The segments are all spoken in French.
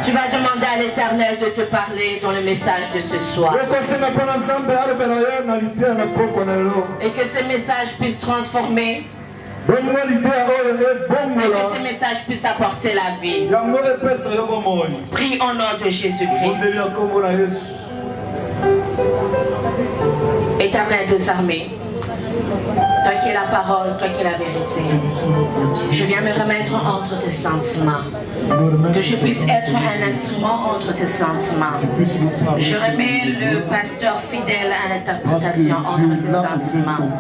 Tu vas demander à l'Éternel de te parler dans le message de ce soir. Et que ce message puisse transformer. Et que ce message puisse apporter la vie. Prie au nom de Jésus-Christ. Éternel des armées, toi qui es la parole, toi qui es la vérité, je viens me remettre entre tes sentiments. Que je puisse être un instrument entre tes sentiments. Je remets le pasteur fidèle à l'interprétation entre tes sentiments.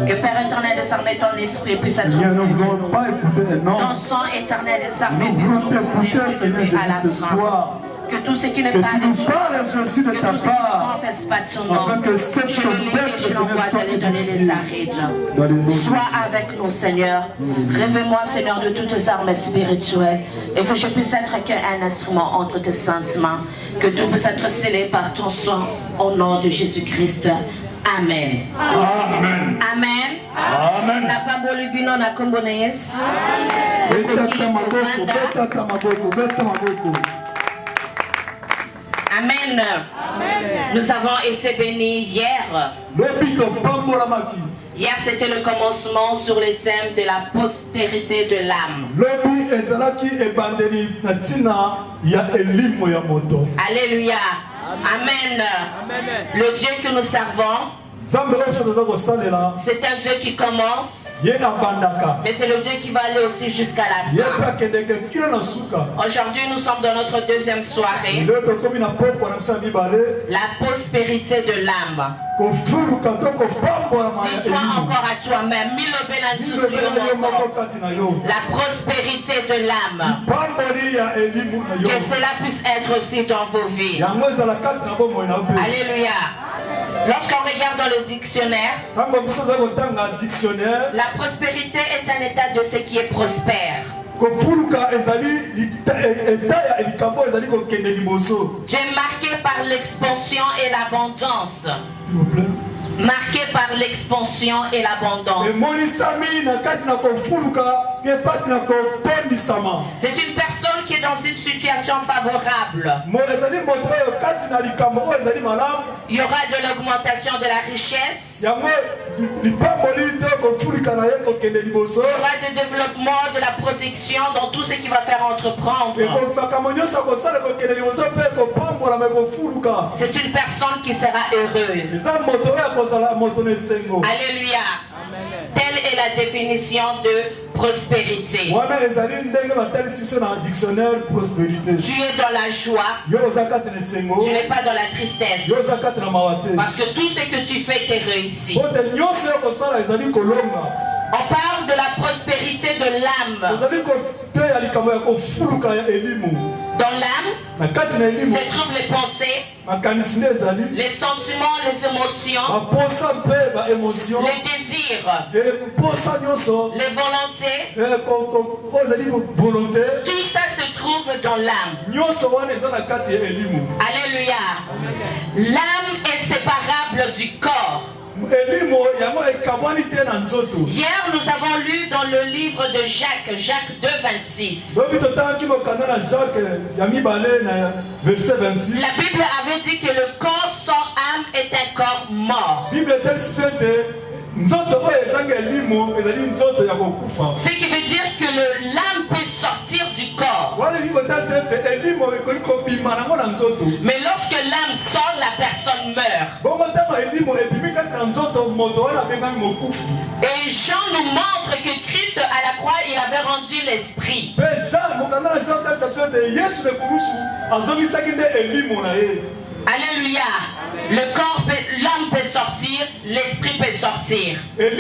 Que Père éternel des armées, ton esprit puisse être ton sang éternel des armées puisse être à la fin. Que tout ce qui ne parle de toi, que tout ce qui ne confesse pas de son nom, je le lis et je l'envoie d'aller donner des arrêts. Sois avec nous, Seigneur. Révèle-moi, Seigneur, de toutes tes armes spirituelles et que je puisse être qu'un instrument entre tes sentiments. Que tout puisse être scellé par ton sang au nom de Jésus-Christ. Amen. Amen. Amen. Amen. Na pamboli bino na kombo na Yesu. Amen. Nous avons été bénis hier. Hier, c'était le commencement sur le thème de la postérité de l'âme. Alléluia. Amen. Le Dieu que nous servons, c'est un Dieu qui commence. Mais c'est le Dieu qui va aller aussi jusqu'à la fin. Aujourd'hui, nous sommes dans notre deuxième soirée. La prospérité de l'âme. Dis-toi encore à toi-même, la prospérité de l'âme. Que cela puisse être aussi dans vos vies. Alléluia. Lorsqu'on regarde dans le dictionnaire, la prospérité est un état de ce qui est prospère. Tu es marqué par l'expansion et l'abondance. S'il vous plaît. Marqué par l'expansion et l'abondance. C'est une personne qui est dans une situation favorable. Il y aura de l'augmentation de la richesse. Il y aura du développement, de la protection dans tout ce qu'il va faire entreprendre. C'est une personne qui sera heureuse. Alléluia. Telle est la définition de prospérité. Tu es dans la joie. Tu n'es pas dans la tristesse. Parce que tout ce que tu fais t'est réussi. On parle de la prospérité de l'âme. Dans l'âme se trouvent les pensées, les sentiments, les émotions, les désirs, les volontés. Tout ça se trouve dans l'âme. Alléluia. L'âme est séparable du corps. Hier, nous avons lu dans le livre de Jacques, Jacques 2, 26. La Bible avait dit que le corps sans âme est un corps mort. Ce qui veut dire que l'âme peut sortir du corps. Mais lorsque l'âme sort, la personne meurt. Et Jean nous montre que Christ à la croix, il avait rendu l'esprit. Alléluia. Le corps, l'âme peut sortir, l'esprit peut sortir. Le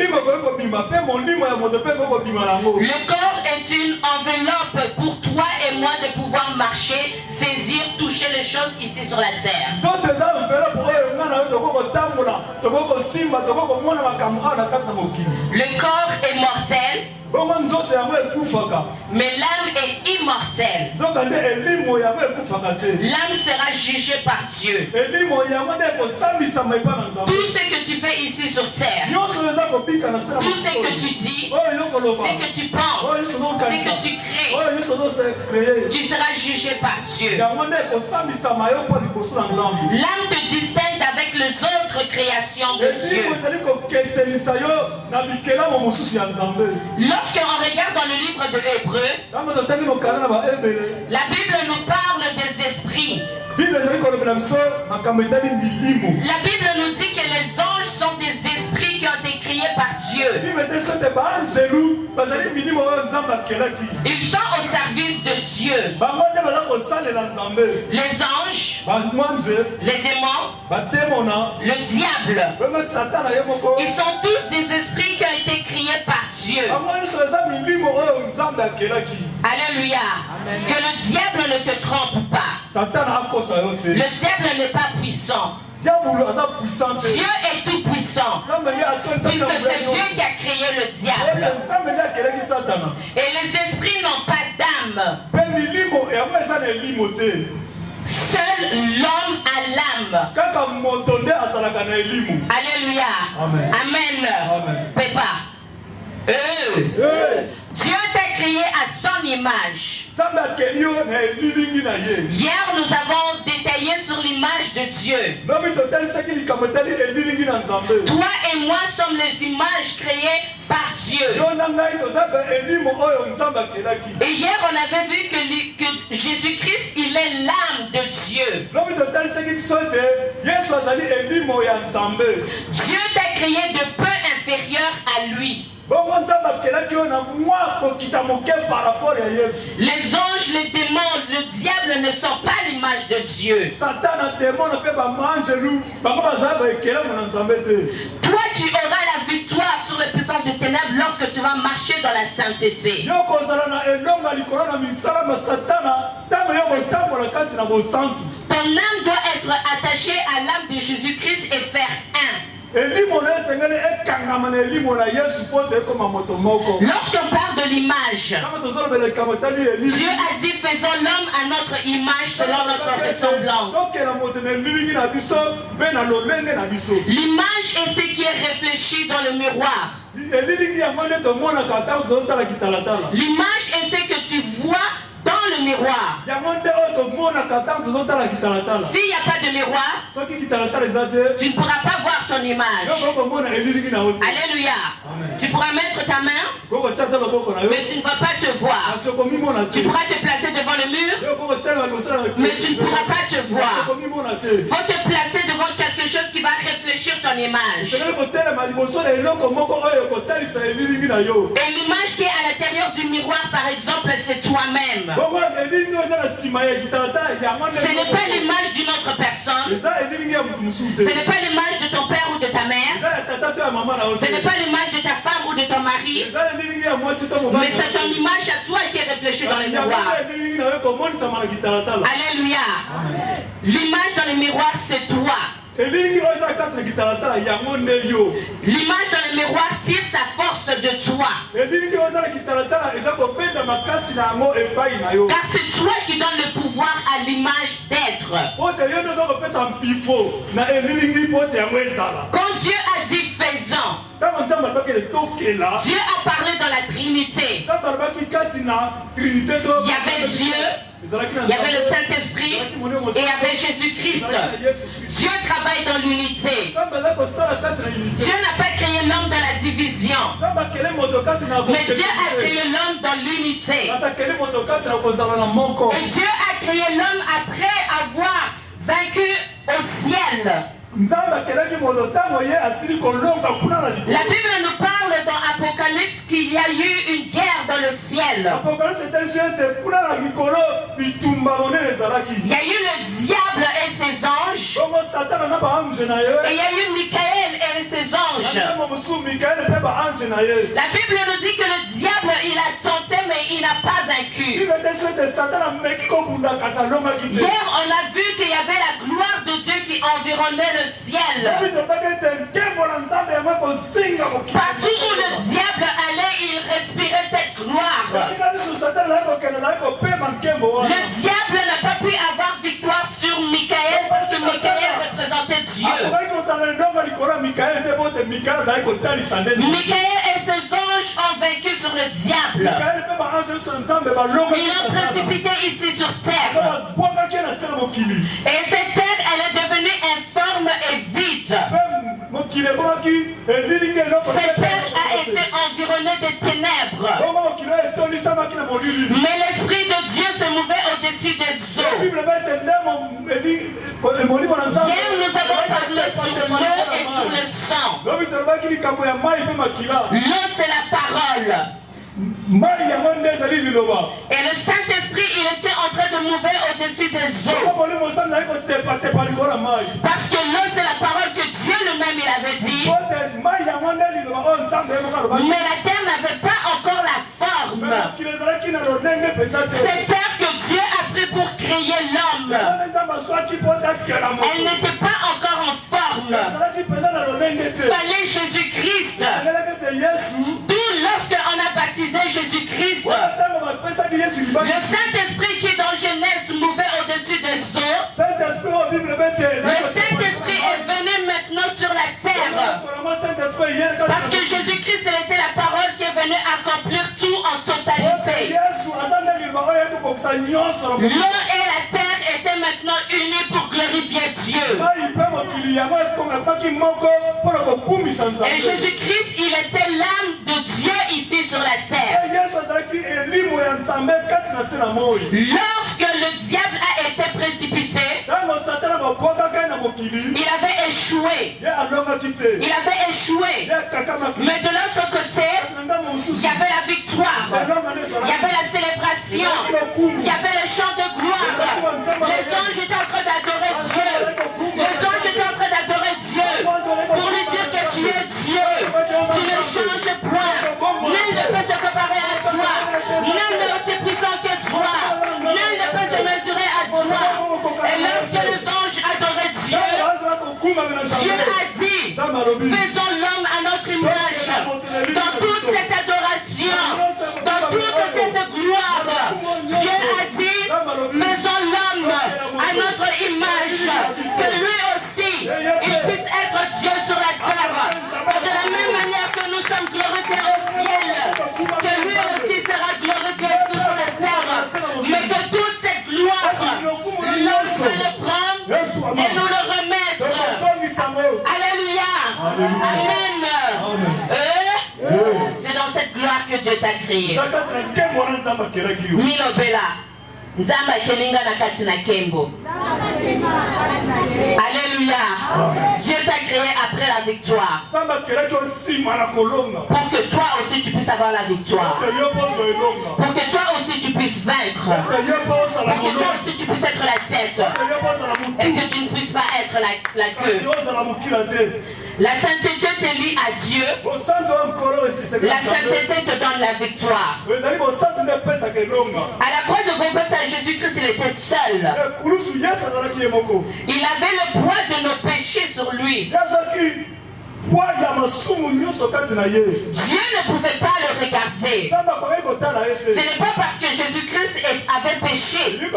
corps est une enveloppe pour toi et moi de pouvoir marcher, saisir, toucher les choses ici sur la terre. Le corps est mortel. Mais l'âme est immortelle. L'âme sera jugée par Dieu. Tout ce que tu fais ici sur terre, tout ce que tu dis, ce que tu penses, ce que tu crées, tu seras jugé par Dieu. L'âme te distingue avec les autres créations de Dieu. Lorsqu'on regarde dans le livre de Hébreux, la Bible nous parle des esprits. La Bible nous dit que les anges sont des esprits qui ont été créés par Dieu. Ils sont au service de Dieu. Les anges, les démons, le diable, ils sont tous des esprits qui ont été créés par Dieu. Alléluia. Que le diable ne te trompe pas. Le diable n'est pas puissant. Dieu est tout puissant. Puisque c'est Dieu qui a créé le diable. Et les esprits n'ont pas d'âme. Seul l'homme a l'âme. Alléluia. Amen. Papa. Dieu t'a créé à son image. Hier, nous avons détaillé sur l'image de Dieu. Toi et moi sommes les images créées par Dieu. Et hier, on avait vu que Jésus-Christ, il est l'âme de Dieu. Dieu t'a créé de peu inférieur à lui. Les anges, les démons, le diable ne sont pas l'image de Dieu. Toi, tu auras la victoire sur les puissances des ténèbres lorsque tu vas marcher dans la sainteté. Ton âme doit être attachée à l'âme de Jésus-Christ et faire un. Lorsqu'on parle de l'image, Dieu a dit faisons l'homme à notre image selon notre ressemblance. L'image est ce qui est réfléchi dans le miroir. L'image est ce que tu vois dans le miroir. S'il n'y a pas de miroir, tu ne pourras pas voir ton image. Alléluia. Tu pourras mettre ta main, mais tu ne vas pas te voir. Tu pourras te placer devant le mur, mais tu ne pourras pas te voir. Il faut te placer devant quelque chose qui va réfléchir ton image. Et l'image qui est à l'intérieur du miroir, par exemple, c'est toi-même. Ce n'est pas l'image d'une autre personne. Ce n'est pas l'image de ton père ou de ta mère. Ce n'est pas l'image de ta femme ou de ton mari. Mais c'est ton image à toi qui est réfléchie dans le miroir. Alléluia. L'image dans le miroir, c'est toi. L'image dans le miroir tire sa force de toi. Car c'est toi qui donnes le pouvoir à l'image d'être. Quand Dieu a dit faisons, Dieu a parlé dans la Trinité. Il y avait Dieu, il y avait le Saint-Esprit et il y avait Jésus-Christ. Dieu travaille dans l'unité. Dieu n'a pas créé l'homme dans la division, mais Dieu a créé l'homme dans l'unité. Et Dieu a créé l'homme après avoir vaincu au ciel. La Bible nous parle dans Apocalypse qu'il y a eu une guerre dans le ciel. Il y a eu le diable et ses anges. Et il y a eu Michael et ses anges. La Bible nous dit que le diable, il a tenté mais il n'a pas vaincu. Hier, on a vu qu'il y avait la gloire de Dieu qui environnait le ciel. Partout où le diable allait, il respirait cette diable n'a pas pu avoir victoire sur Michael parce que Michael représentait Dieu. Michael et ses anges ont vaincu sur le diable. Ils l'ont précipité ici sur terre. Et cette terre, elle est devenue informe et vide. Cette terre a été environnée de ténèbres. Mais l'Esprit de Dieu se mouvait au-dessus des eaux. Hier, nous avons parlé sur l'eau et sur le sang. L'eau, c'est la parole. Et le Saint-Esprit, il était en train de mouver au-dessus des eaux. Parce que l'eau, c'est la parole que Dieu lui-même il avait dit. Mais la terre n'avait pas encore la forme. Cette terre que Dieu a pris pour créer l'homme, elle n'était pas encore en forme. Fallait Jésus-Christ. D'où lorsqu'on a baptisé Jésus-Christ, le Saint-Esprit qui dans Genèse mouvait au-dessus des eaux, le Saint-Esprit est venu maintenant sur la terre. Parce que Jésus-Christ, il était la parole qui est venue accomplir tout en totalité. L'eau et la terre étaient maintenant unies pour glorifier Dieu. Et Jésus-Christ, il était l'âme de Dieu ici sur la terre. Lorsque le diable a été précipité, il avait échoué. Il avait échoué. Mais de l'autre côté, il y avait la victoire. Il y avait la célébration. Il y avait le chant de gloire. Les anges étaient en train d'adorer Dieu. Les anges étaient en train d'adorer Dieu pour lui dire que tu es Dieu. Tu ne changes point. Nul ne peut se comparer à toi. Nul n'est aussi puissant que toi. Nul ne peut se mesurer à toi. Et lorsque les anges adoraient Dieu, Dieu a dit, faisons l'homme à notre image. Dans toute cette adoration, dans toute cette gloire, Dieu a dit, faisons l'homme à notre image. Que lui aussi, il puisse être Dieu sur la terre. Et de la même manière que nous sommes glorifiés au ciel, que lui aussi sera glorifié sur la terre. Mais que toute cette gloire, nous allons le prendre et nous le remettre. Alléluia. Amen. C'est dans cette gloire que Dieu t'a créé. Nilobela. Nzamba kelinga na kati na kembo. Alléluia. Dieu t'a créé après la victoire. Pour que toi aussi tu puisses avoir la victoire. Pour que toi aussi tu puisses vaincre. Pour que toi aussi tu puisses être la tête. Et que tu ne puisses pas être la queue. La sainteté te lie à Dieu. La sainteté te donne la victoire. À la croix de Golgotha, Jésus-Christ, il était seul. Il avait le poids de nos péchés sur lui. Dieu ne pouvait pas le regarder. Ce n'est pas parce que Jésus-Christ avait péché. Ce n'est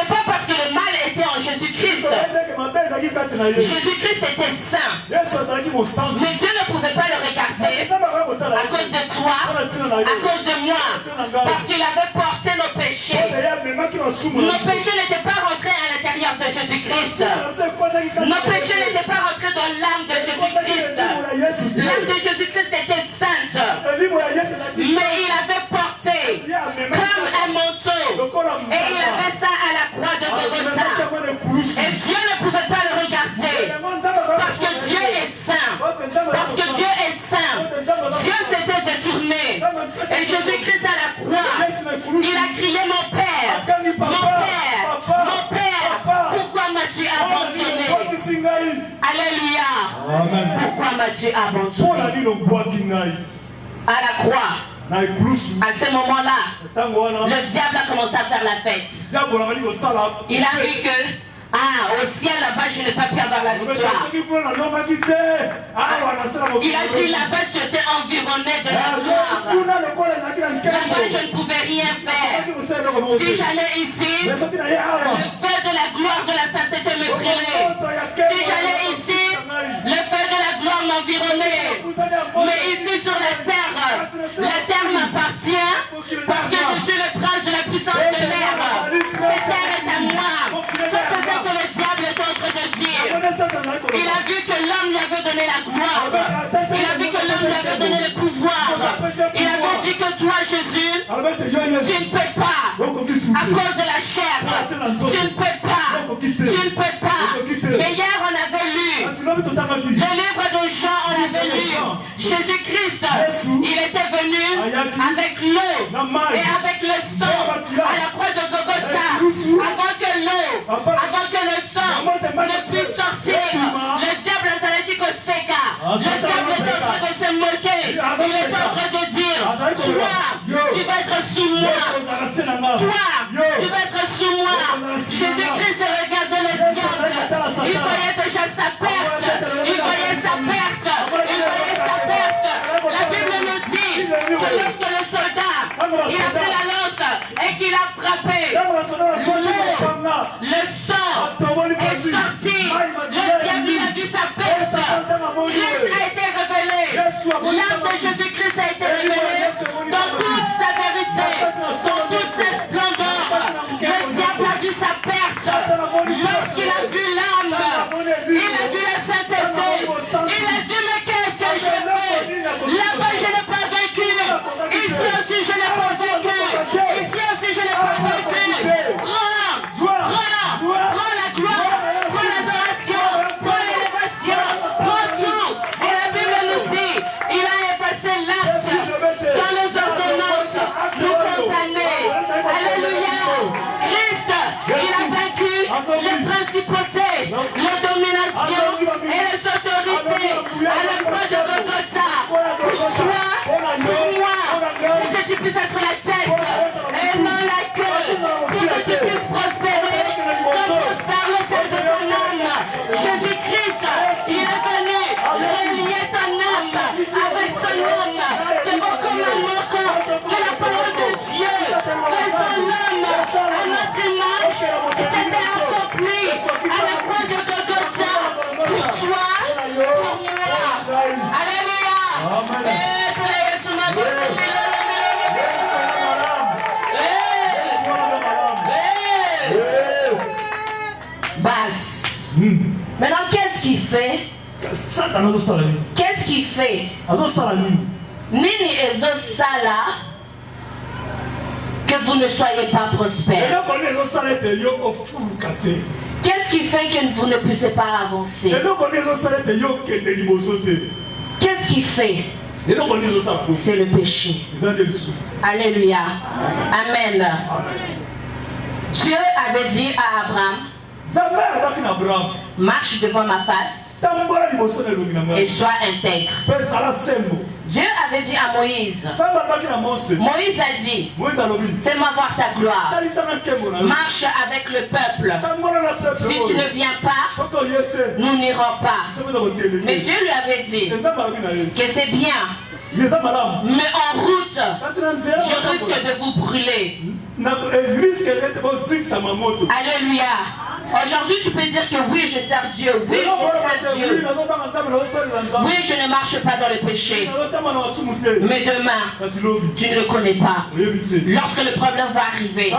pas parce que le mal était en Jésus-Christ. Jésus-Christ était saint. Mais Dieu ne pouvait pas le regarder à cause de toi, à cause de moi. Parce qu'il avait porté nos péchés. Nos péchés n'étaient pas rentrés à l'intérieur de Jésus-Christ. Nos péchés n'étaient pas rentrés dans l'âme de Jésus-Christ. L'âme de Jésus-Christ était sainte. Mais il avait porté comme un manteau. Et il avait ça à la croix de Golgotha. Et Dieu ne pouvait pas le regarder. Parce que Dieu est saint. Parce que Dieu est saint. Dieu s'était détourné. Et Jésus-Christ à la croix, il a crié mon Père, mon Père, mon Père, pourquoi m'as-tu abandonné? Alléluia. Amen. Pourquoi m'as-tu abandonné? À la croix, à ce moment-là, le diable a commencé à faire la fête. Il a vu que au ciel là-bas, je n'ai pas pu avoir la victoire. Il a dit là-bas, tu étais environné de la gloire. Là-bas, je ne pouvais rien faire. Si j'allais ici, le feu de la gloire de la sainteté me brûlait. Si j'allais ici, le feu de la gloire m'environnait. Mais ici sur la terre m'appartient parce que je suis le prince de la puissance de l'air. Cette terre est à moi. C'est ce que le diable est en train de dire. Il a vu que l'homme lui avait donné la gloire. Il a vu que l'homme lui avait donné le pouvoir. Il avait dit que toi, Jésus, tu ne peux pas, à cause de la chair, tu ne peux pas, tu ne peux pas. Mais hier, on avait lu le livre de Jean, on avait lu. Jésus-Christ, il était venu avec l'eau et avec le sang à la croix de Golgotha. Avant que le sang ne puisse sortir, le diable s'avait dit que c'est gars. Le diable est en train de se moquer. Il est en train de dire, toi, tu vas être sous moi. Toi, tu vas être sous moi. Jésus-Christ regardait le diable. Il voyait déjà sa perte. Il voyait sa perte. Il voyait sa perte. La Bible nous dit que lorsque le soldat, il a pris la lance et qu'il a frappé, le sang est sorti. Le diable lui a vu sa perte. Christ a été révélé. L'âme de Jésus-Christ a été révélée dans toute sa vérité, dans toute sa splendeur. Le diable a vu sa perte. Lorsqu'il a vu l'âme, il a vu la sainteté. Il a dit, mais qu'est-ce que je fais? Là-bas, je n'ai pas vaincu. Ici aussi, je n'ai pas vaincu. Ici aussi, je n'ai pas vaincu. Prends la gloire, prends l'adoration, prends l'élévation, prends tout. Et la Bible nous dit, il a effacé l'acte dans les ordonnances nous condamner. Alléluia. Christ, il a vaincu les principautés, les dominations et les autorités à la croix de Golgotha. Pour toi, pour moi, pour que tu puisses être la tête et non la queue, pour que tu puisses prospérer comme prospère le tête de ton âme. Jésus-Christ, il est venu relier ton âme avec son âme. Que vos commandements, que la parole de Dieu, faisant l'homme à notre image, était accompli à la croix de Golgotha. Pour toi, pour moi. Alléluia. Basse. Maintenant, qu'est-ce qu'il fait? Qu'est-ce qu'il fait? Nini ezo sala que vous ne soyez pas prospère. Qu'est-ce qui fait que vous ne puissiez pas avancer? Qu'est-ce qui fait? C'est le péché. Alléluia. Amen. Dieu avait dit à Abraham, marche devant ma face et sois intègre. Dieu avait dit à Moïse, Moïse a dit, fais-moi voir ta gloire, marche avec le peuple. Si tu ne viens pas, nous n'irons pas. Mais Dieu lui avait dit que c'est bien, mais en route, je risque de vous brûler. Alléluia. Aujourd'hui, tu peux dire que oui, je sers Dieu. Oui, je sers Dieu. Oui, je ne marche pas dans le péché. Mais demain, tu ne le connais pas. Lorsque le problème va arriver,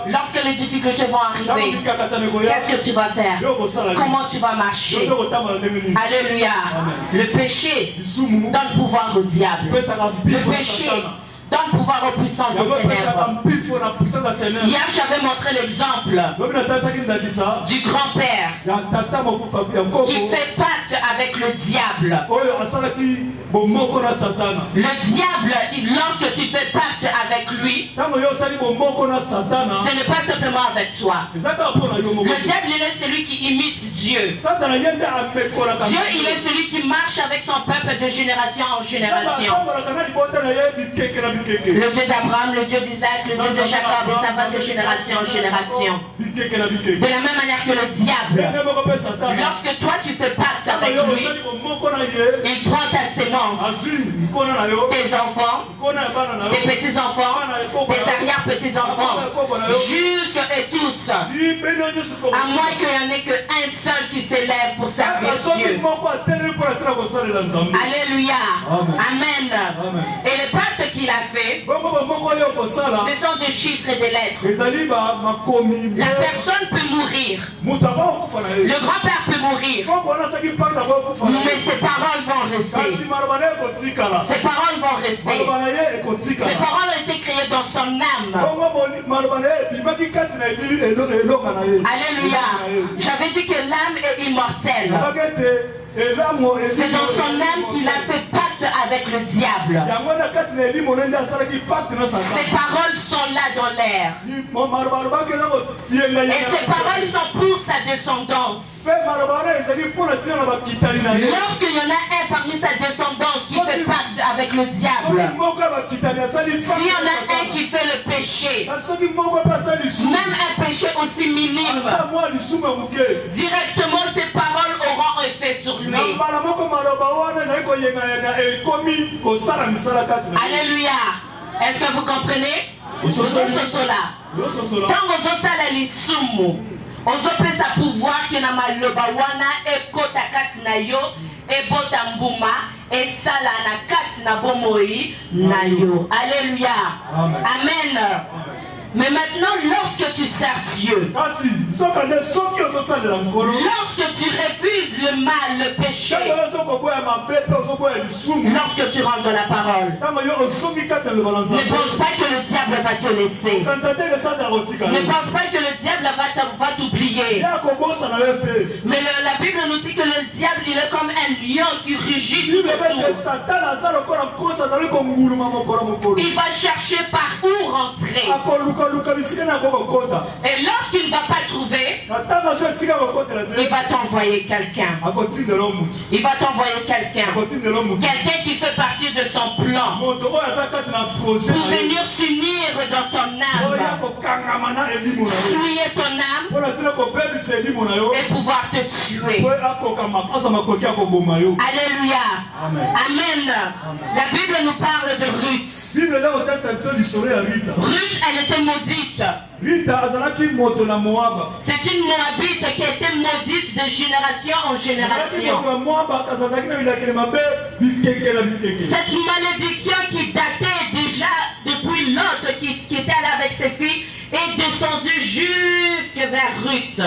lorsque les difficultés vont arriver, qu'est-ce que tu vas faire? Comment tu vas marcher? Alléluia. Le péché donne pouvoir au diable. Le péché donne pouvoir aux puissants des ténèbres. Hier, j'avais montré l'exemple du grand-père qui fait pacte avec le diable. Le diable, lorsque tu fais pacte avec lui, ce n'est pas simplement avec toi. Le diable, il est celui qui imite Dieu. Dieu, il est celui qui marche avec son peuple de génération en génération. Le Dieu d'Abraham, le Dieu d'Isaac, le Dieu de de Jacob et ça va de génération en génération. De la même manière que le diable, lorsque toi tu fais pacte avec lui, il prend ta sémence, tes enfants, tes petits-enfants, tes arrière-petits-enfants, jusque et tous, à moins qu'il n'y en ait qu'un seul qui s'élève pour servir Dieu. Alléluia. Amen. Et les pactes qu'il a fait, ce sont des chiffres et des lettres. La personne peut mourir. Le grand-père peut mourir. Mais ses paroles vont rester. Ses paroles vont rester. Ses paroles ont été créées dans son âme. Alléluia. J'avais dit que l'âme est immortelle. C'est dans son âme qu'il a fait pacte avec le diable. Ses paroles sont là dans l'air. Et ses paroles sont pour sa descendance. Lorsqu'il y en a un parmi sa descendance qui fait pacte avec le diable, s'il y en a un qui fait le péché, même un péché aussi minime, directement ses paroles auront effet sur lui. Alléluia. Est-ce que vous comprenez? Tant ozosala lisumu ozopesa pouvoir ke na maloba wana ekota kati na yo ebota mbuma esala na kati na bomoi na yo. Alléluia. Amen. Mais maintenant, lorsque tu sers Dieu, lorsque tu refuses le mal, le péché, lorsque tu rentres dans la parole, ne pense pas que le diable va te laisser. Ne pense pas que le diable va t'oublier. Mais la Bible nous dit que le diable, il est comme un lion qui rugit tout autour. Il va chercher par où rentrer. Et lorsqu'il ne va pas trouver, il va t'envoyer quelqu'un. Il va t'envoyer quelqu'un. Quelqu'un qui fait partie de son plan. Pour venir s'unir dans ton âme. Souiller ton âme. Et pouvoir te tuer. Alléluia. Amen. La Bible nous parle de Ruth. Ruth, elle était maudite. C'est une Moabite qui a été maudite de génération en génération. Cette malédiction qui datait déjà depuis Lot qui était allé avec ses filles est descendue jusque vers Ruth.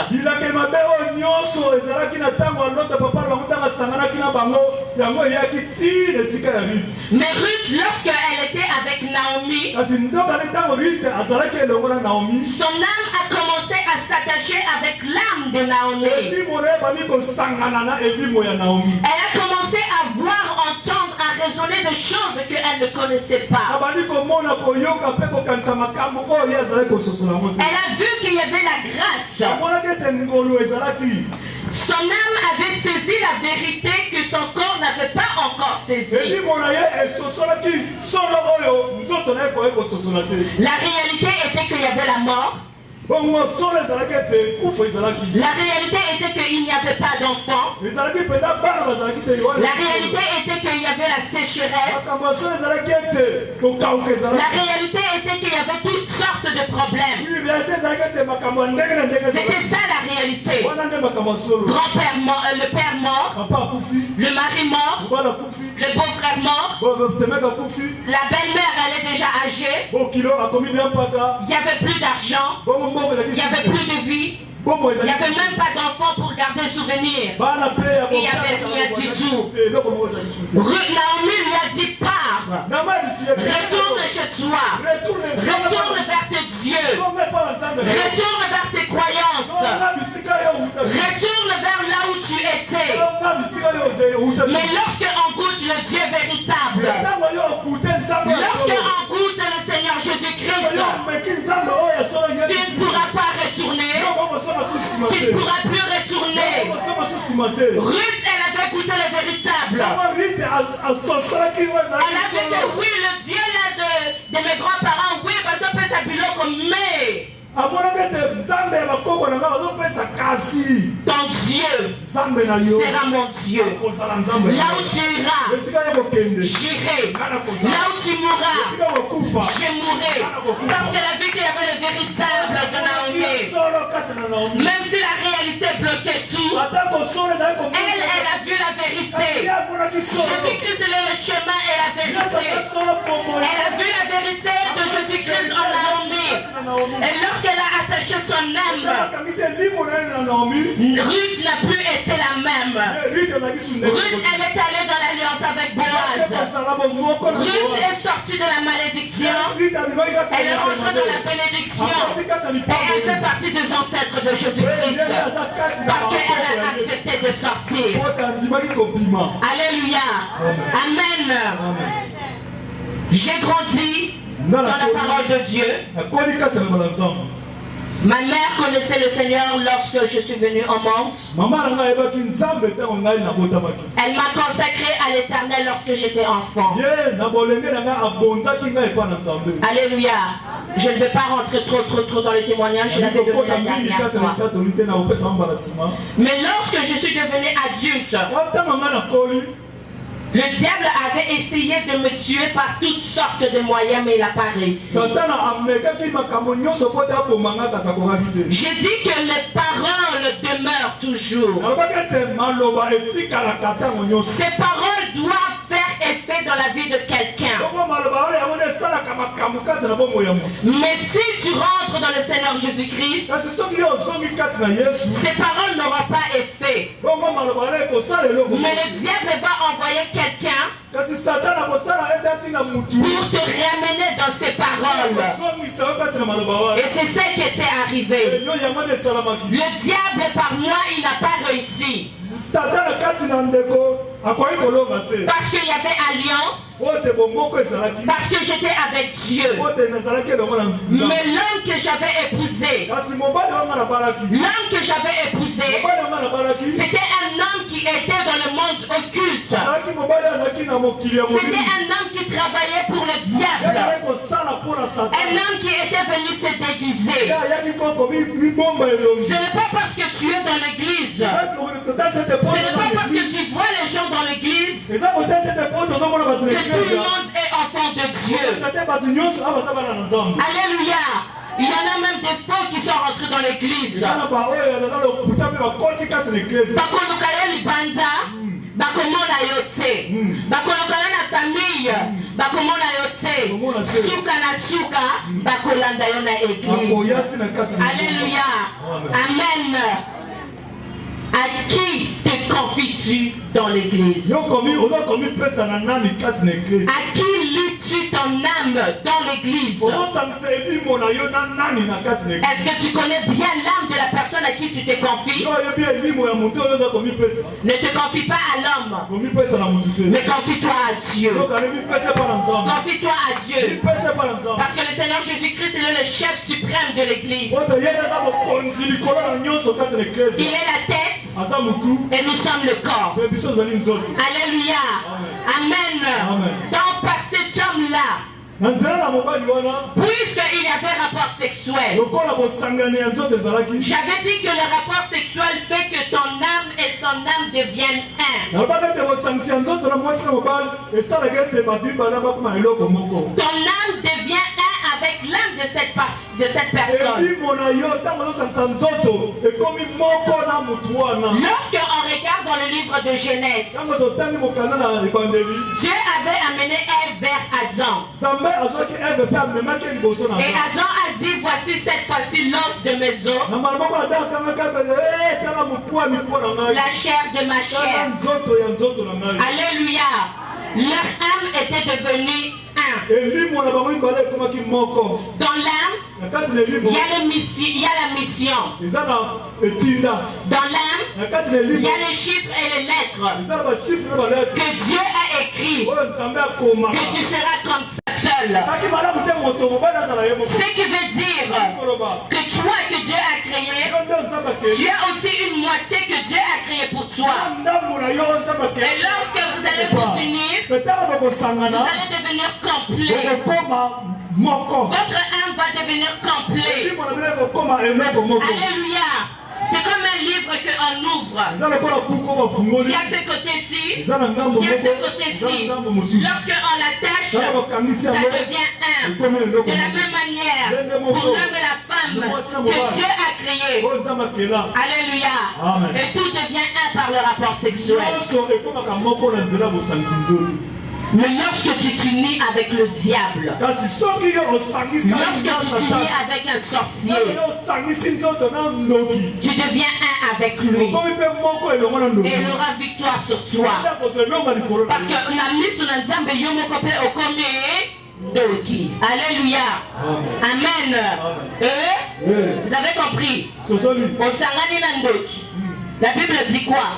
Mais Ruth, lorsqu'elle était avec Naomi, son âme a commencé à s'attacher avec l'âme de Naomi. Elle a commencé à voir, entendre, à raisonner de choses qu'elle ne connaissait pas. Elle a vu qu'il y avait la grâce. Son âme avait saisi la vérité que son corps n'avait pas encore saisi. La réalité était qu'il y avait la mort. La réalité était qu'il n'y avait pas d'enfants. La réalité était qu'il y avait la sécheresse. La réalité était qu'il y avait toutes sortes de problèmes. C'était ça la réalité. Grand-père mort, le père mort, le mari mort, le beau-frère mort, la belle-mère elle est déjà âgée. Il n'y avait plus d'argent. Il n'y avait plus de vie. Il n'y avait même pas d'enfants pour garder souvenir. Il n'y avait rien du tout. Naomi lui a dit pars. Retourne chez toi. Retourne vers tes dieux. Retourne vers tes croyances. Retourne vers là où tu étais. Mais lorsqu'on goûte le Dieu véritable, lorsqu'on goûte le Seigneur Jésus-Christ, tu ne pourras pas retourner. Tu ne pourras plus retourner. Ruth, elle avait goûté le véritable. Elle a dit que oui, le Dieu là de mes grands-parents, oui, parce que sa biloko Ton Dieu sera mon Dieu. Là où tu iras, j'irai. Là où tu mourras, je mourrai. Parce qu'elle a vu qu'il y avait le véritable de Naomi. Même si la réalité bloquait tout, elle a vu la vérité. Jésus-Christ est le chemin et la vérité. Elle a vu la vérité de Jésus-Christ en Naomi. Et lorsqu'elle a attaché son âme, Ruth n'a plus été la même. Ruth, elle est allée dans l'alliance avec Boaz. Ruth est sortie de la malédiction. Elle est rentrée dans la bénédiction. Et elle fait partie des ancêtres de Jésus-Christ. Parce qu'elle a accepté de sortir. Alléluia. Amen. J'ai grandi dans la parole de Dieu. Ma mère connaissait le Seigneur lorsque je suis venue au monde. Elle m'a consacré à l'Éternel lorsque j'étais enfant. Alléluia. Je ne vais pas rentrer trop dans le témoignage. Je l'avais donné la dernière fois. Mais lorsque je suis devenue adulte, le diable avait essayé de me tuer par toutes sortes de moyens, mais il n'a pas réussi. J'ai dit que les paroles demeurent toujours. Ces paroles doivent faire effet dans la vie de quelqu'un. Mais si tu rentres dans le Seigneur Jésus-Christ, ces paroles n'auront pas effet. Mais le diable va envoyer quelqu'un pour te ramener dans ses paroles. Et c'est ça qui était arrivé. Le diable par moi, il n'a pas réussi. Parce qu'il y avait alliance. Parce que j'étais avec Dieu. Mais l'homme que j'avais épousé, c'était un homme qui était dans le monde occulte. C'était un homme qui travaillait pour le diable. Un homme qui était venu se déguiser. Ce n'est pas parce que tu es dans l'église. Ce n'est pas parce que tu vois les gens dans l'église que tout le monde est enfant de Dieu. Alléluia. Il y en a même des faux qui sont rentrés dans l'église. Bakolokaya libanda, bakomona yote. Bakolokaya na famille, bakomona yote. Suka na suka, bakolanda yo na église. Alléluia. Amen. À qui te confies-tu dans l'église? À qui lis-tu ton âme dans l'église? Est-ce que tu connais bien l'âme de la personne à qui tu te confies? Ne te confie pas à l'homme, mais confie-toi à Dieu. Confie-toi à Dieu. Parce que le Seigneur Jésus-Christ est le chef suprême de l'église. Il est la tête. Et nous sommes le corps. Alléluia. Amen. Donc par cet homme-là, puisqu'il y avait rapport sexuel, j'avais dit que le rapport sexuel fait que ton âme et son âme deviennent un. Ton âme devient un avec l'âme de cette personne. Lorsqu'on regarde dans le livre de Genèse, Dieu avait amené Ève vers Adam. Et Adam a dit, voici cette fois-ci l'os de mes os, la chair de ma chair. Alléluia. Leur âme était devenue un. Dans l'âme, il y a la mission. Dans l'âme, il y a les chiffres et les lettres que Dieu a écrit, que tu seras comme ça seul. Ce qui veut dire que toi que Dieu a créé, tu as aussi une moitié que Dieu a créé pour toi. Et lorsque vous allez vous unir, vous allez devenir complet. Votre âme va devenir complète. Alléluia. C'est comme un livre qu'on ouvre. Il y a ce côté-ci, il y a ce côté-ci. Lorsqu'on l'attache, ça devient un. De la même manière, pour l'homme et la femme que Dieu a créé. Alléluia. Et tout devient un par le rapport sexuel. Mais lorsque tu t'unis avec le diable, lorsque tu t'unis avec un sorcier, tu deviens un avec lui. Et il aura victoire sur toi. Parce que la mise sur Nzambe Yomokope Okome Doki. Alléluia. Amen. Vous avez compris? Osangani Nandoki. La Bible dit quoi?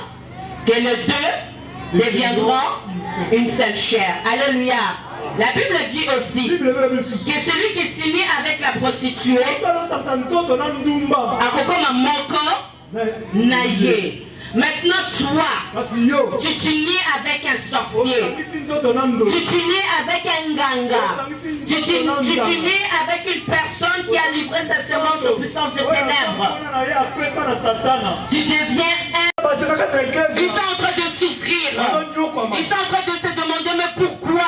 Que les deux deviendront une seule chair. Alléluia. La Bible dit aussi que celui qui s'unit avec la prostituée Akokoma Moko Naye. Maintenant toi, tu t'unis avec un sorcier, tu t'unis avec un ganga, tu t'unis avec une personne qui a livré sa semence aux puissances de ténèbres. Tu deviens un. Ils sont en train de souffrir. Ils sont en train de se demander mais pourquoi?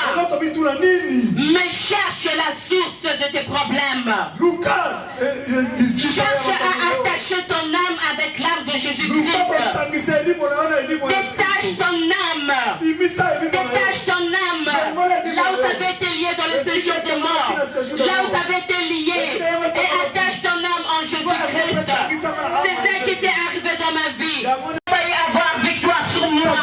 Mais cherche la source de tes problèmes. Cherche à attacher ton âme avec l'âme de Jésus-Christ. Détache ton âme. Détache ton âme. Là où ça avait été lié dans le séjour des morts. Là où ça avait été lié. Et attache ton âme en Jésus-Christ. C'est ça qui t'est arrivé dans ma vie. Avoir victoire sur moi.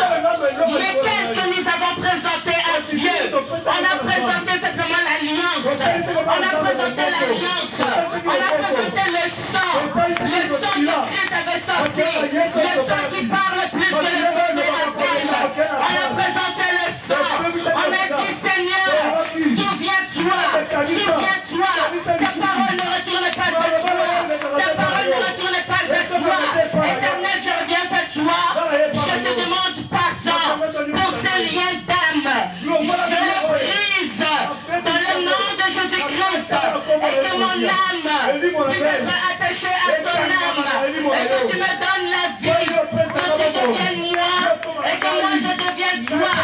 Mais qu'est-ce que nous avons présenté à Dieu? On a présenté simplement l'alliance. On a présenté l'alliance. On a présenté le sang. Le sang que Christ avait sorti. Le sang qui parle plus que le sang de Abel. On a présenté le sang. On a dit Seigneur, souviens-toi. Souviens-toi. Ta parole ne retourne pas à toi. Ta parole ne retourne pas à toi. Éternel, je reviens à toi. Je te demande pardon pour ces liens d'âme. Je le brise dans le nom de Jésus-Christ. Et que mon âme puisse être attachée à ton âme. Et que tu me donnes la vie. Que tu deviennes moi. Et que moi je devienne toi.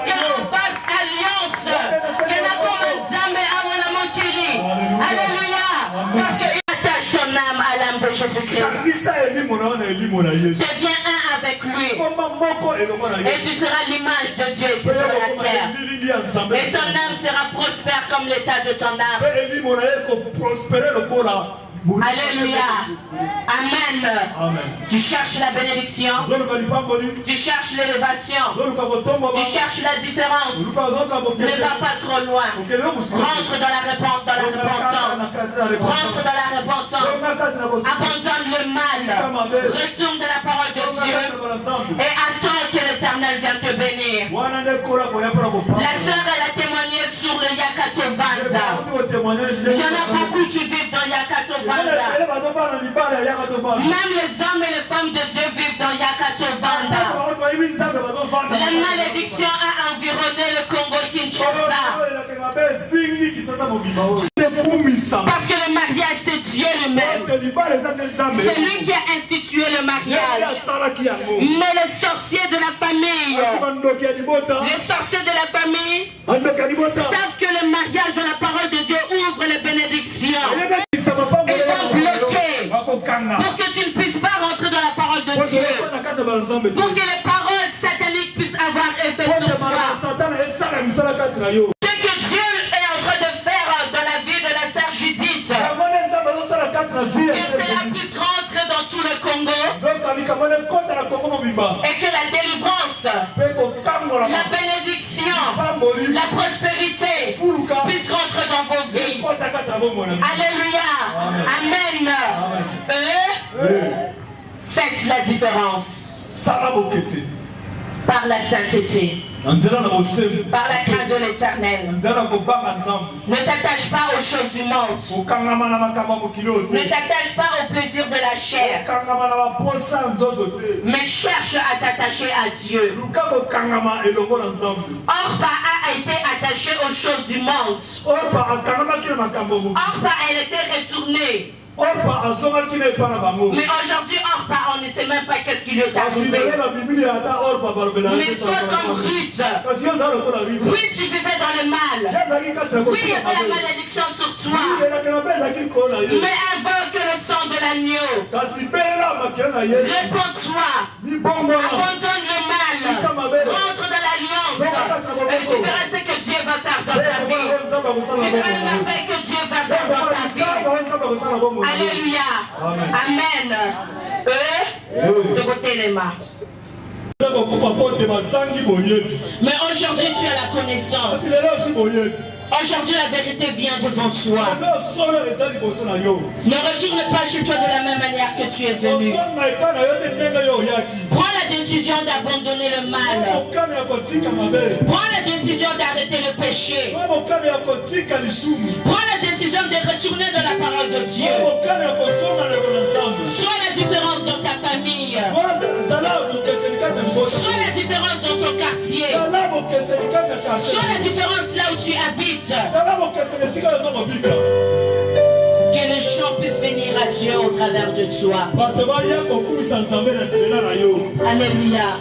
Que l'on fasse alliance. Que la commande Zambé à mon amour Kiri. Alléluia. Parce qu'il attache ton âme à l'âme de Jésus-Christ. Deviens un avec lui. Et tu seras l'image de Dieu sur la terre. Et ton âme sera prospère comme l'état de ton âme. Alléluia. Amen. Tu cherches la bénédiction. Tu cherches l'élévation. Tu cherches la différence. Ne va pas trop loin. Rentre dans la repentance. Rentre dans la repentance. Abandonne le mal. Retourne de la parole de Dieu. Et attends que l'Éternel vienne te bénir. La sœur, elle a témoigné sur le Yakato Vanda. Il y en a beaucoup qui vivent dans Yakato Vanda. Même les hommes et les femmes de Dieu vivent dans Yakato Vanda. La malédiction a environné le Congo Kinshasa. Parce que le mariage c'est Dieu lui-même. C'est lui qui a institué le mariage. Mais les sorciers de la famille, savent que le mariage de la parole de Dieu ouvre les bénédictions. Ils vont bloquer pour que tu ne puisses pas rentrer dans la parole de Dieu. Pour que les paroles sataniques puissent avoir effet sur toi. Ce que Dieu est en train de faire dans la vie de la sœur Judith, que cela puisse rentrer dans tout le Congo. Et que la délivrance, la bénédiction, la prospérité puisse rentrer dans vos vies. Alléluia. Amen. Faites la différence. Par la sainteté. Par la crainte de l'Éternel. Ne t'attache pas aux choses du monde. Ne t'attache pas au plaisir de la chair. Mais cherche à t'attacher à Dieu. Orpa a été attachée aux choses du monde. Orpah, elle était retournée. Mais aujourd'hui, Orpah, on ne sait même pas qu'est-ce qui lui est arrivé. Mais soit comme Ruth. Oui, tu vivais dans le mal. Oui, il y avait la malédiction sur toi. Mais invoque le sang de l'agneau. Réponds-toi. Abandonne le mal. Rentre dans l'alliance. Et tu verras ce que Dieu va faire dans ta vie. Tu verras la merveille que Dieu va faire dans ta vie. Alléluia. Amen. De côté les mains. Mais aujourd'hui tu as la connaissance. Aujourd'hui la vérité vient devant toi. Ne retourne pas chez toi de la même manière que tu es venu. Prends la décision d'abandonner le mal. Prends la décision d'arrêter le péché. Prends la décision de retourner dans la parole de Dieu. Sois la différence dans ta famille. Sois la différence dans ton quartier. Sois la différence là où tu habites. Que les chants puissent venir à Dieu au travers de toi. Alléluia.